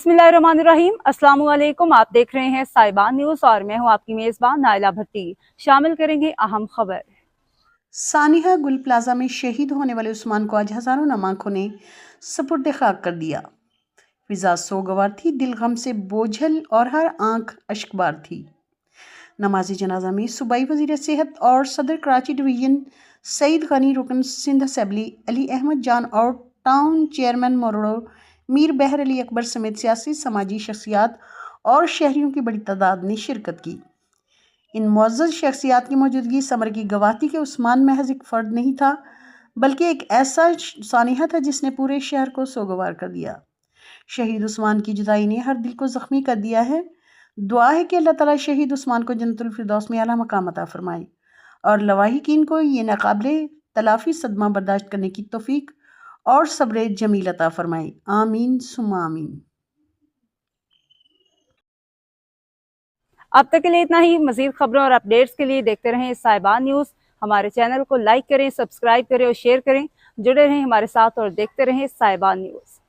बिस्मिल्लाहिर्रहमानिर्रहीम। अस्सलाम वालेकुम। आप देख रहे हैं साहिबान न्यूज़ और मैं हूं आपकी मेज़बान नाइला भट्टी। शामिल करेंगे अहम खबर। सानिहा गुल प्लाजा में शहीद होने वाले उस्मान को आज हजारों नमाखों ने सपुर्द खाक कर दिया। फिजा सोगवार थी, दिल गम से बोझल और हर आंख अश्कबार थी। नमाजी जनाजा में सूबाई वज़ीर सेहत और सदर कराची डिवीजन सईद गनी, रुकन सिंध असेंबली अली अहमद जान और टाउन चेयरमैन मोरड़ो मीर बहर अली अकबर समेत सियासी समाजी शख्सियात और शहरियों की बड़ी तादाद ने शिरकत की। इन मुअज़्ज़ज़ शख्सियात की मौजूदगी समर की गवाही के उस्मान महज एक फ़र्द नहीं था, बल्कि एक ऐसा सानिहा था जिसने पूरे शहर को सोगवार कर दिया। शहीद उस्मान की जुदाई ने हर दिल को ज़ख्मी कर दिया है। दुआ है कि अल्लाह ताला शहीद उस्मान को जन्नतुल फिरदौस में आला मकाम अता फरमाए और लवाहिकीन को ये नाकाबिले तलाफ़ी सदमा बर्दाश्त करने की तौफीक और सब्र जमील अता फरमाए। आमीन सुम्मा आमीन। अब तक के लिए इतना ही। मजीद खबरों और अपडेट्स के लिए देखते रहें साहिबान न्यूज़। हमारे चैनल को लाइक करें, सब्सक्राइब करें और शेयर करें। जुड़े रहें हमारे साथ और देखते रहें साहिबान न्यूज़।